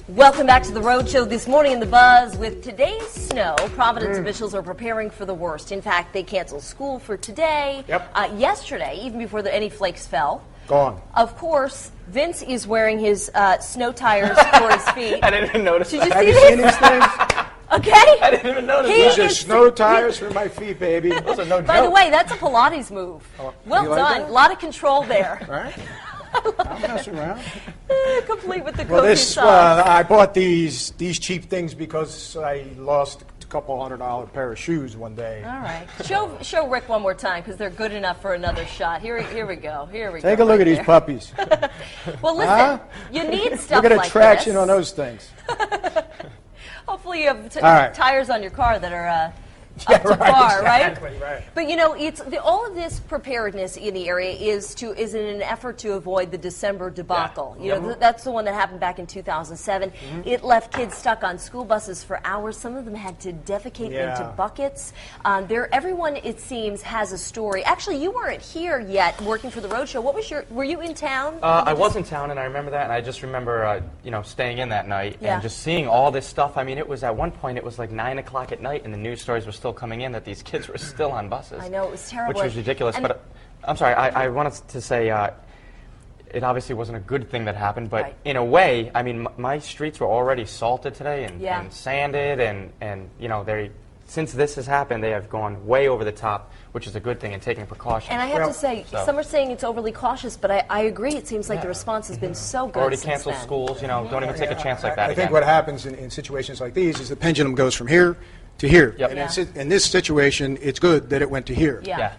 Welcome back to the Road Show this morning in the Buzz. With today's snow, Providence officials are preparing for the worst. In fact, they canceled school for today. Yesterday, even before any flakes fell. Gone. Of course, Vince is wearing his snow tires for his feet. I didn't even notice Did that. you Have see you this? seen these things? Okay. I didn't even notice These that. are snow tires for my feet, baby. Those are no joke. By the way, that's a Pilates move. Well you like done. that? A lot of control there. All right. I'm messing around. Complete with the Well, cozy socks. I bought these cheap things because I lost a couple $100 pair of shoes one day. All right. Show Rick one more time because they're good enough for another shot. Here we go. Here we go. Take a look right at these there. puppies. Well, listen, Huh? you need stuff Look at like the traction this. on those things. Hopefully you have All right. tires on your car that are Yeah, up to par, exactly, right? But you know, all of this preparedness in the area is in an effort to avoid the December debacle. Yeah. You know, that's the one that happened back in 2007. It left kids stuck on school buses for hours. Some of them had to defecate into buckets. Everyone, it seems, has a story. Actually, you weren't here yet working for the Road Show. Were you in town? I was in town, and I remember that, and I just remember, staying in that night and just seeing all this stuff. I mean, it was at one point, it was like 9 o'clock at night, and the news stories were still coming in that these kids were still on buses. I know, it was terrible. Which was ridiculous. But I'm sorry, I wanted to say it obviously wasn't a good thing that happened, but in a way, I mean, my streets were already salted today and sanded, and since this has happened, they have gone way over the top, which is a good thing, and taking precautions. And I have to say, some are saying it's overly cautious, but I agree. It seems like the response has been so good. Already since canceled then. schools, don't even take a chance like that I again. think what happens in situations like these is the pendulum goes from here to here. Yep. And in this situation, it's good that it went to here. Yeah.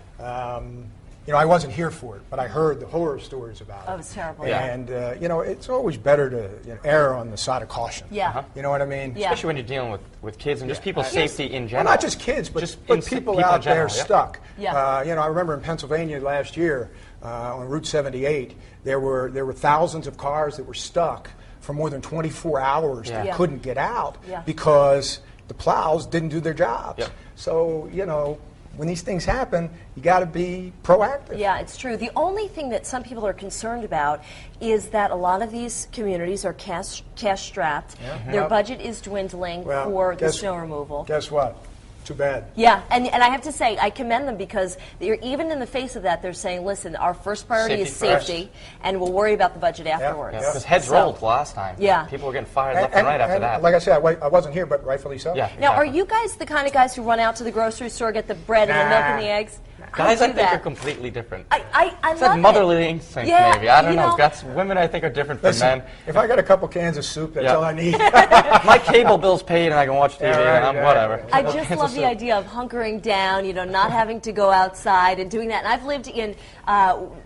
I wasn't here for it, but I heard the horror stories about it. Oh, it was terrible. And, it's always better to err on the side of caution. Yeah. You know what I mean? Yeah. Especially when you're dealing with kids and just people's safety in Well, general. not just kids, but people in out general, there stuck. Yeah. I remember in Pennsylvania last year on Route 78, there were thousands of cars that were stuck for more than 24 hours that couldn't get out because the plows didn't do their jobs. Yep. So, when these things happen, you got to be proactive. Yeah, it's true. The only thing that some people are concerned about is that a lot of these communities are cash-strapped. Their budget is dwindling for the snow removal. Guess what? Too bad. Yeah, and I have to say, I commend them because they're, even in the face of that, they're saying, listen, our first priority is safety, and we'll worry about the budget afterwards. Because heads rolled last time. Yeah. People were getting fired left and right after that. Like I said, I wasn't here, but rightfully so. Yeah. Now, are you guys the kind of guys who run out to the grocery store, get the bread and the milk and the eggs? Guys, I do think that. are completely different. I It's love like motherly instinct, Yeah, maybe. I don't you know. know- That's women, I think, are different from Listen, men. if I got a couple cans of soup, that's all I need. My cable bill's paid, and I can watch TV, and I'm whatever. I just love the idea of hunkering down, not having to go outside and doing that. And I've lived in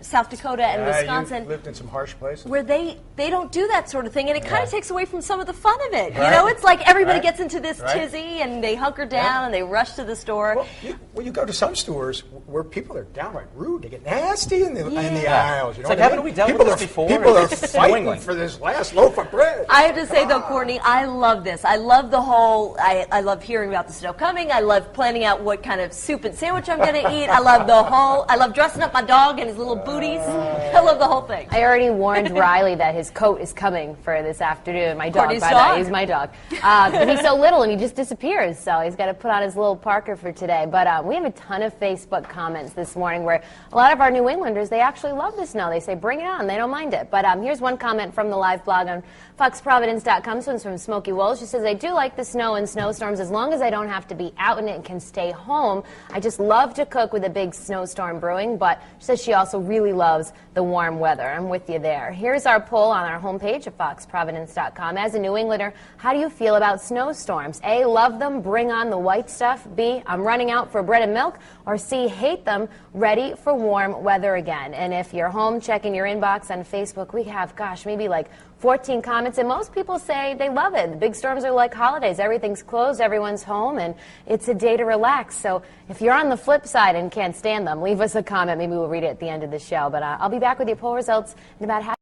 South Dakota and Wisconsin. You've lived in some harsh places. Where they don't do that sort of thing, and it kind of takes away from some of the fun of it. It's like everybody gets into this tizzy, and they hunker down, and they rush to the store. Well, you go to some stores where people are downright rude. They get nasty in the aisles. It's like, haven't we dealt with this before? People are It's fighting England. for this last loaf of bread. I have to say, though, Courtney, I love this. I love the whole, I love hearing about the snow coming. I love planning out what kind of soup and sandwich I'm going to eat. I love dressing up my dog in his little booties. I love the whole thing. I already warned Riley that his coat is coming for this afternoon. My dog, Courtney's by the way, dog? he's my dog. But he's so little and he just disappears, so he's got to put on his little Parker for today. But we have a ton of Facebook comments this morning where a lot of our New Englanders, they actually love the snow. They say, bring it on. They don't mind it. But here's one comment from the live blog on foxprovidence.com. This one's from Smokey Wolves. She says, I do like the snow and snowstorms as long as I don't have to be out in it and can stay home. I just love to cook with a big snowstorm brewing, but she says she also really loves the warm weather. I'm with you there. Here's our poll on our homepage at foxprovidence.com. As a New Englander, how do you feel about snowstorms? A, love them, bring on the white stuff. B, I'm running out for bread and milk. Or C, hate them, ready for warm weather again. And if you're home checking your inbox on Facebook, we have, maybe like 14 comments, and most people say they love it. The big storms are like holidays. Everything's closed, everyone's home, and it's a day to relax. So if you're on the flip side and can't stand them, leave us a comment. Maybe we'll read it at the end of the show. But I'll be back with your poll results in about half.